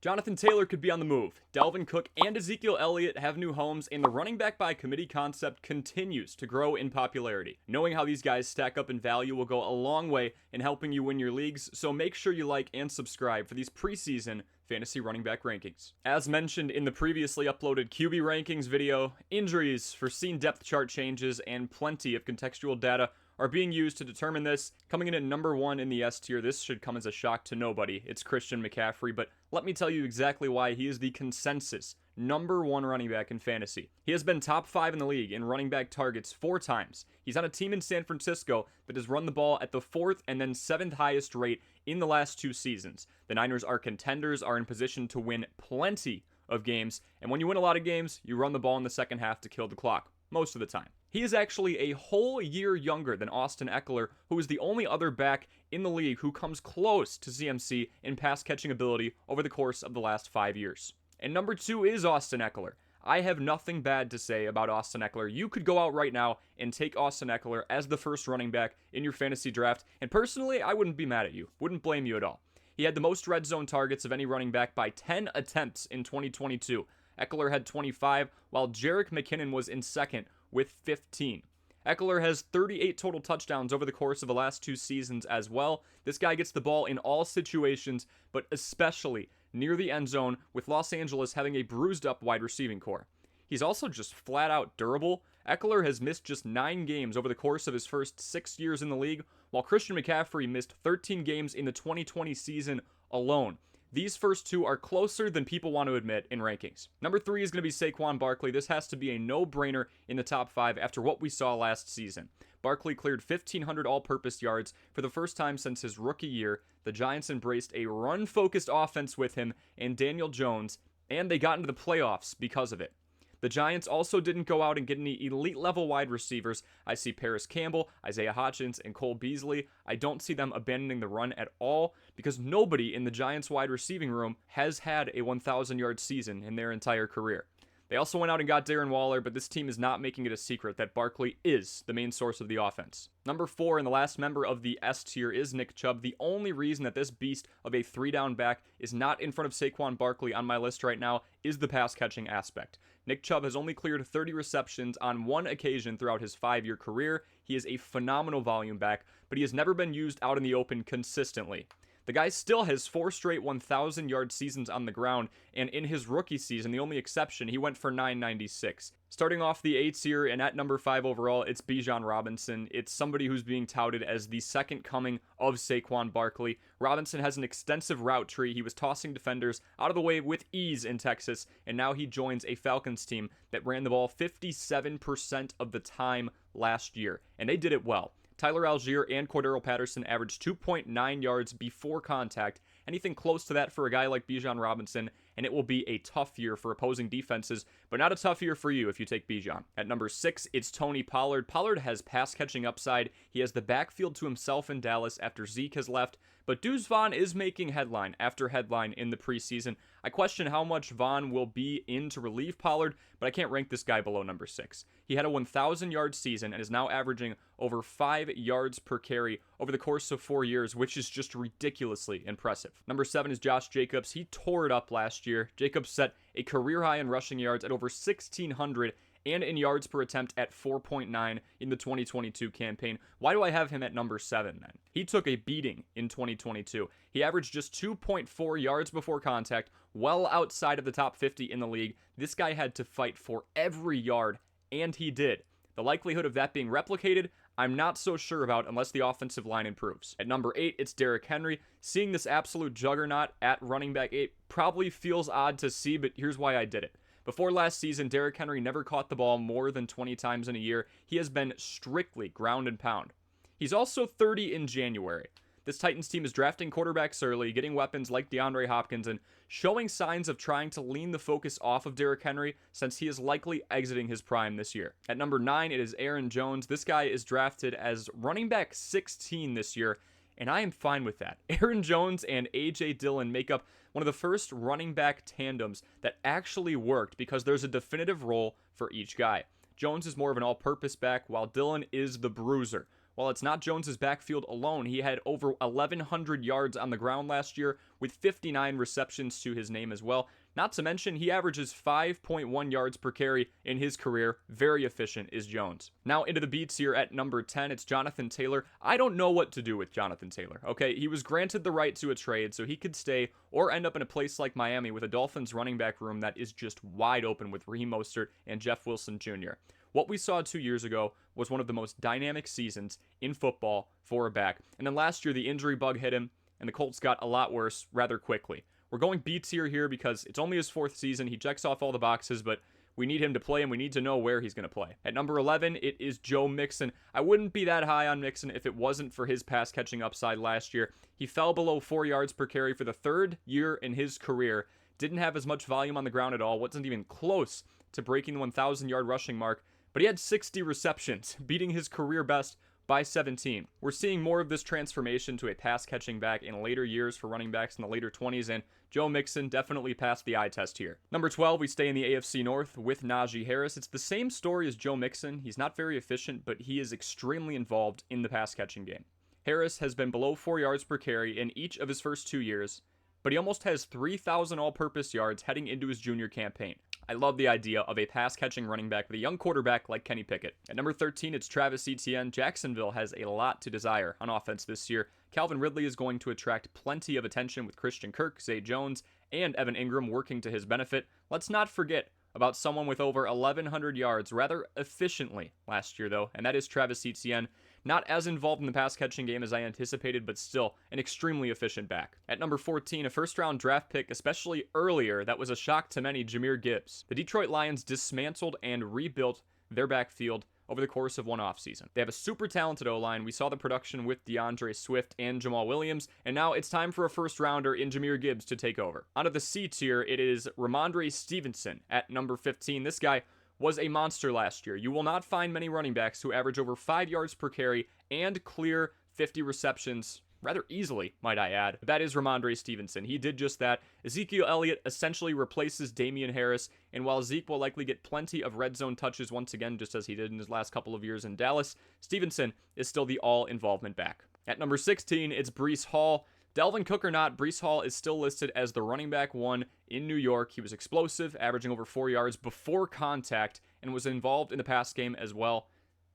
Jonathan Taylor could be on the move. Dalvin Cook and Ezekiel Elliott have new homes, and the running back by committee concept continues to grow in popularity. Knowing how these guys stack up in value will go a long way in helping you win your leagues, so make sure you like and subscribe for these preseason fantasy running back rankings. As mentioned in the previously uploaded QB rankings video, injuries, foreseen depth chart changes, and plenty of contextual data are being used to determine this. Coming in at number 1 in the S tier, this should come as a shock to nobody. It's Christian McCaffrey, but let me tell you exactly why he is the consensus number 1 running back in fantasy. He has been top 5 in the league in running back targets 4 times. He's on a team in San Francisco that has run the ball at the 4th and then 7th highest rate in the last 2 seasons. The Niners are contenders, are in position to win plenty of games, and when you win a lot of games, you run the ball in the second half to kill the clock, most of the time. He is actually a whole year younger than Austin Ekeler, who is the only other back in the league who comes close to CMC in pass catching ability over the course of the last 5 years. And number 2 is Austin Ekeler. I have nothing bad to say about Austin Ekeler. You could go out right now and take Austin Ekeler as the first running back in your fantasy draft, and personally, I wouldn't be mad at you. Wouldn't blame you at all. He had the most red zone targets of any running back by 10 attempts in 2022. Ekeler had 25, while Jerick McKinnon was in second with 15. Ekeler has 38 total touchdowns over the course of the last 2 seasons as well. This guy gets the ball in all situations, but especially near the end zone, with Los Angeles having a bruised up wide receiving core. He's also just flat out durable. Ekeler has missed just 9 games over the course of his first 6 years in the league, while Christian McCaffrey missed 13 games in the 2020 season alone. These first 2 are closer than people want to admit in rankings. Number 3 is going to be Saquon Barkley. This has to be a no-brainer in the top 5 after what we saw last season. Barkley cleared 1,500 all-purpose yards for the first time since his rookie year. The Giants embraced a run-focused offense with him and Daniel Jones, and they got into the playoffs because of it. The Giants also didn't go out and get any elite-level wide receivers. I see Paris Campbell, Isaiah Hodgins, and Cole Beasley. I don't see them abandoning the run at all because nobody in the Giants wide receiving room has had a 1,000-yard season in their entire career. They also went out and got Darren Waller, but this team is not making it a secret that Barkley is the main source of the offense. Number 4 and the last member of the S tier is Nick Chubb. The only reason that this beast of a 3-down back is not in front of Saquon Barkley on my list right now is the pass catching aspect. Nick Chubb has only cleared 30 receptions on 1 occasion throughout his 5-year career. He is a phenomenal volume back, but he has never been used out in the open consistently. The guy still has 4 straight 1,000-yard seasons on the ground, and in his rookie season, the only exception, he went for 996. Starting off the A tier and at number 5 overall, it's Bijan Robinson. It's somebody who's being touted as the second coming of Saquon Barkley. Robinson has an extensive route tree. He was tossing defenders out of the way with ease in Texas, and now he joins a Falcons team that ran the ball 57% of the time last year, and they did it well. Tyler Algier and Cordero Patterson averaged 2.9 yards before contact. Anything close to that for a guy like Bijan Robinson, and it will be a tough year for opposing defenses, but not a tough year for you if you take Bijan. At number 6, it's Tony Pollard. Pollard has pass-catching upside. He has the backfield to himself in Dallas after Zeke has left, but Deuce Vaughn is making headline after headline in the preseason. I question how much Vaughn will be in to relieve Pollard, but I can't rank this guy below number 6. He had a 1,000-yard season and is now averaging over 5 yards per carry over the course of 4 years, which is just ridiculously impressive. Number 7 is Josh Jacobs. He tore it up last year. Jacobs set a career high in rushing yards at over 1,600 and in yards per attempt at 4.9 in the 2022 campaign. Why do I have him at number 7 then? He took a beating in 2022. He averaged just 2.4 yards before contact, well outside of the top 50 in the league. This guy had to fight for every yard, and he did. The likelihood of that being replicated, I'm not so sure about unless the offensive line improves. At number 8, it's Derrick Henry. Seeing this absolute juggernaut at running back 8 probably feels odd to see, but here's why I did it. Before last season, Derrick Henry never caught the ball more than 20 times in a year. He has been strictly ground and pound. He's also 30 in January. This Titans team is drafting quarterbacks early, getting weapons like DeAndre Hopkins, and showing signs of trying to lean the focus off of Derrick Henry since he is likely exiting his prime this year. At number 9, it is Aaron Jones. This guy is drafted as running back 16 this year, and I am fine with that. Aaron Jones and A.J. Dillon make up one of the first running back tandems that actually worked because there's a definitive role for each guy. Jones is more of an all-purpose back, while Dillon is the bruiser. While it's not Jones's backfield alone, he had over 1,100 yards on the ground last year with 59 receptions to his name as well. Not to mention, he averages 5.1 yards per carry in his career. Very efficient is Jones. Now into the beats here at number 10, it's Jonathan Taylor. I don't know what to do with Jonathan Taylor, okay? He was granted the right to a trade, so he could stay or end up in a place like Miami with a Dolphins running back room that is just wide open with Raheem Mostert and Jeff Wilson Jr. What we saw 2 years ago was one of the most dynamic seasons in football for a back. And then last year, the injury bug hit him, and the Colts got a lot worse rather quickly. We're going B tier here because it's only his 4th season. He checks off all the boxes, but we need him to play, and we need to know where he's going to play. At number 11, it is Joe Mixon. I wouldn't be that high on Mixon if it wasn't for his pass-catching upside last year. He fell below 4 yards per carry for the 3rd year in his career. Didn't have as much volume on the ground at all. Wasn't even close to breaking the 1,000-yard rushing mark, but he had 60 receptions, beating his career best by 17. We're seeing more of this transformation to a pass-catching back in later years for running backs in the later 20s, and Joe Mixon definitely passed the eye test here. Number 12, we stay in the AFC North with Najee Harris. It's the same story as Joe Mixon. He's not very efficient, but he is extremely involved in the pass-catching game. Harris has been below 4 yards per carry in each of his first 2 years, but he almost has 3,000 all-purpose yards heading into his junior campaign. I love the idea of a pass-catching running back with a young quarterback like Kenny Pickett. At number 13, it's Travis Etienne. Jacksonville has a lot to desire on offense this year. Calvin Ridley is going to attract plenty of attention with Christian Kirk, Zay Jones, and Evan Ingram working to his benefit. Let's not forget about someone with over 1,100 yards rather efficiently last year, though, and that is Travis Etienne. Not as involved in the pass-catching game as I anticipated, but still an extremely efficient back. At number 14, a first-round draft pick, especially earlier, that was a shock to many, Jahmyr Gibbs. The Detroit Lions dismantled and rebuilt their backfield over the course of one offseason. They have a super talented O-line. We saw the production with DeAndre Swift and Jamal Williams, and now it's time for a first-rounder in Jahmyr Gibbs to take over. Onto the C tier, it is Ramondre Stevenson at number 15. This guy was a monster last year. You will not find many running backs who average over 5 yards per carry and clear 50 receptions rather easily, might I add. That is Ramondre Stevenson. He did just that. Ezekiel Elliott essentially replaces Damian Harris, and while Zeke will likely get plenty of red zone touches once again, just as he did in his last couple of years in Dallas, Stevenson is still the all-involvement back. At number 16, it's Breece Hall. Dalvin Cook or not, Breece Hall is still listed as the running back 1 in New York. He was explosive, averaging over 4 yards before contact, and was involved in the pass game as well.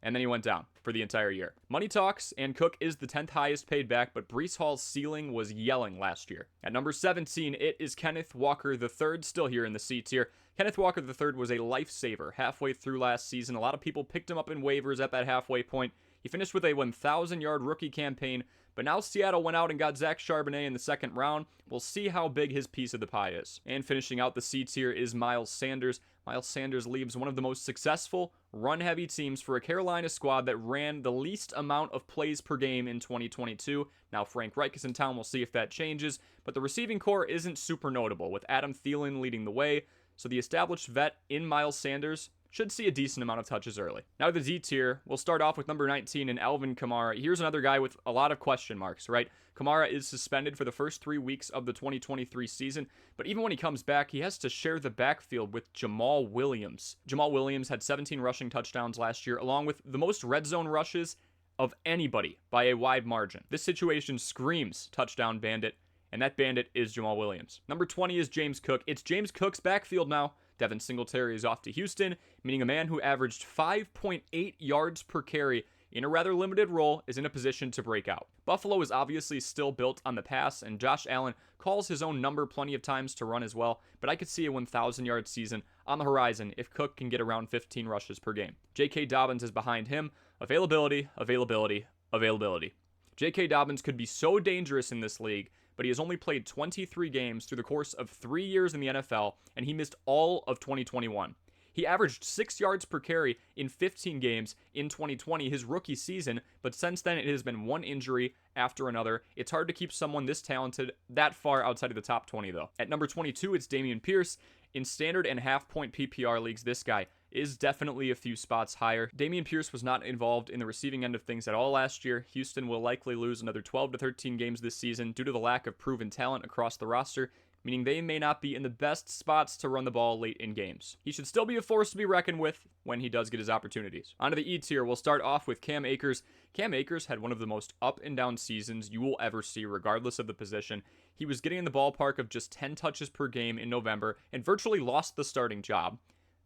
And then he went down for the entire year. Money talks, and Cook is the 10th highest paid back, but Breece Hall's ceiling was yelling last year. At number 17, it is Kenneth Walker III, still here in the C tier. Kenneth Walker III was a lifesaver halfway through last season. A lot of people picked him up in waivers at that halfway point. He finished with a 1,000-yard rookie campaign, but now Seattle went out and got Zach Charbonnet in the second round. We'll see how big his piece of the pie is. And finishing out the C tier is Miles Sanders. Miles Sanders leaves one of the most successful run-heavy teams for a Carolina squad that ran the least amount of plays per game in 2022. Now Frank Reich is in town. We'll see if that changes. But the receiving core isn't super notable, with Adam Thielen leading the way. So the established vet in Miles Sanders should see a decent amount of touches early. Now the D tier, we'll start off with number 19 in Alvin Kamara. Here's another guy with a lot of question marks, right? Kamara is suspended for the first 3 weeks of the 2023 season, but even when he comes back, he has to share the backfield with Jamal Williams. Jamal Williams had 17 rushing touchdowns last year, along with the most red zone rushes of anybody by a wide margin. This situation screams touchdown bandit, and that bandit is Jamal Williams. Number 20 is James Cook. It's James Cook's backfield now. Devin Singletary is off to Houston, meaning a man who averaged 5.8 yards per carry in a rather limited role is in a position to break out. Buffalo is obviously still built on the pass, and Josh Allen calls his own number plenty of times to run as well, but I could see a 1,000-yard season on the horizon if Cook can get around 15 rushes per game. J.K. Dobbins is behind him. Availability, availability, availability. J.K. Dobbins could be so dangerous in this league, but he has only played 23 games through the course of 3 years in the NFL, and he missed all of 2021. He averaged 6 yards per carry in 15 games in 2020, his rookie season, but since then it has been one injury after another. It's hard to keep someone this talented that far outside of the top 20, though. At number 22, it's Dameon Pierce. In standard and half-point PPR leagues, this guy is definitely a few spots higher. Dameon Pierce was not involved in the receiving end of things at all last year. Houston will likely lose another 12 to 13 games this season due to the lack of proven talent across the roster. meaning they may not be in the best spots to run the ball late in games. He should still be a force to be reckoned with when he does get his opportunities. Onto the E tier, we'll start off with Cam Akers. Cam Akers had one of the most up and down seasons you will ever see, regardless of the position. He was getting in the ballpark of just 10 touches per game in November and virtually lost the starting job.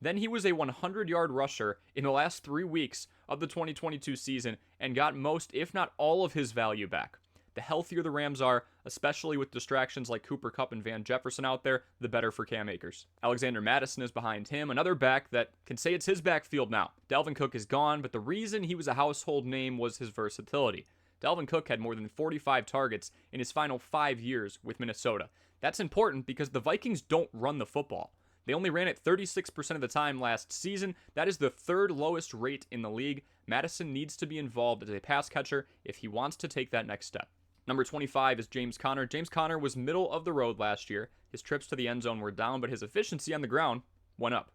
Then he was a 100-yard rusher in the last 3 weeks of the 2022 season and got most, if not all, of his value back. The healthier the Rams are, especially with distractions like Cooper Kupp and Van Jefferson out there, the better for Cam Akers. Alexander Mattison is behind him, another back that can say it's his backfield now. Dalvin Cook is gone, but the reason he was a household name was his versatility. Dalvin Cook had more than 45 targets in his final 5 years with Minnesota. That's important because the Vikings don't run the football. They only ran it 36% of the time last season. That is the third lowest rate in the league. Mattison needs to be involved as a pass catcher if he wants to take that next step. Number 25 is James Conner. James Conner was middle of the road last year. His trips to the end zone were down, but his efficiency on the ground went up.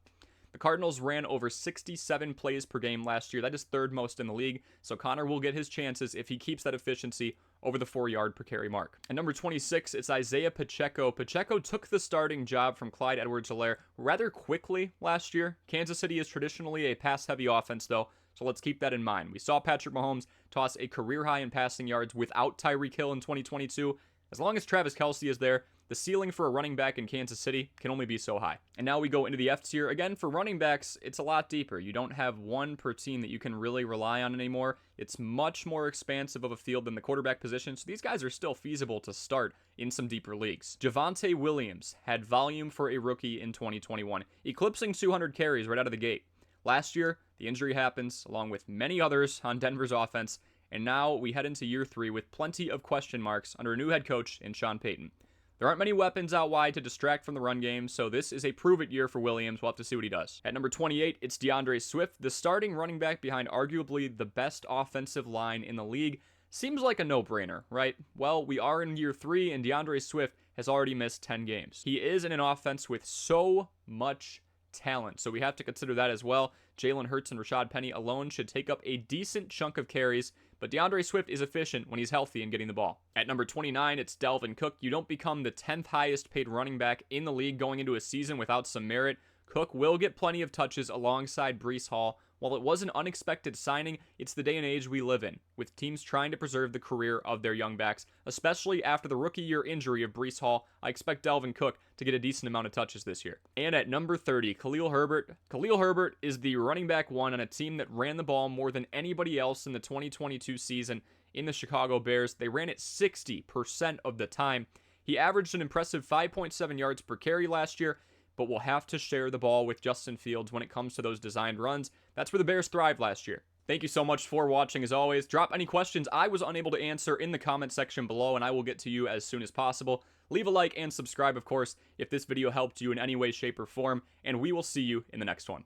The Cardinals ran over 67 plays per game last year. That is third most in the league, so Conner will get his chances if he keeps that efficiency over the 4-yard per carry mark. At number 26, it's Isaiah Pacheco. Pacheco took the starting job from Clyde Edwards-Helaire rather quickly last year. Kansas City is traditionally a pass-heavy offense, though, so let's keep that in mind. We saw Patrick Mahomes toss a career high in passing yards without Tyreek Hill in 2022. As long as Travis Kelce is there, the ceiling for a running back in Kansas City can only be so high. And now we go into the F tier. Again, for running backs, it's a lot deeper. You don't have one per team that you can really rely on anymore. It's much more expansive of a field than the quarterback position, so these guys are still feasible to start in some deeper leagues. Javonte Williams had volume for a rookie in 2021, eclipsing 200 carries right out of the gate. Last year, the injury happens, along with many others on Denver's offense, and now we head into year 3 with plenty of question marks under a new head coach in Sean Payton. There aren't many weapons out wide to distract from the run game, so this is a prove-it year for Williams. We'll have to see what he does. At number 28, it's DeAndre Swift, the starting running back behind arguably the best offensive line in the league. Seems like a no-brainer, right? Well, we are in year 3, and DeAndre Swift has already missed 10 games. He is in an offense with so much talent, so we have to consider that as well. Jalen Hurts and Rashad Penny alone should take up a decent chunk of carries, but DeAndre Swift is efficient when he's healthy and getting the ball. At number 29, it's Dalvin Cook. You don't become the 10th highest paid running back in the league going into a season without some merit. Cook will get plenty of touches alongside Breece Hall. While it was an unexpected signing, it's the day and age we live in, with teams trying to preserve the career of their young backs, especially after the rookie year injury of Breece Hall. I expect Dalvin Cook to get a decent amount of touches this year. And at number 30, Khalil Herbert. Khalil Herbert is the running back one on a team that ran the ball more than anybody else in the 2022 season in the Chicago Bears. They ran it 60% of the time. He averaged an impressive 5.7 yards per carry last year, but will have to share the ball with Justin Fields when it comes to those designed runs. That's where the Bears thrived last year. Thank you so much for watching. As always, drop any questions I was unable to answer in the comment section below, and I will get to you as soon as possible. Leave a like and subscribe, of course, if this video helped you in any way, shape, or form, and we will see you in the next one.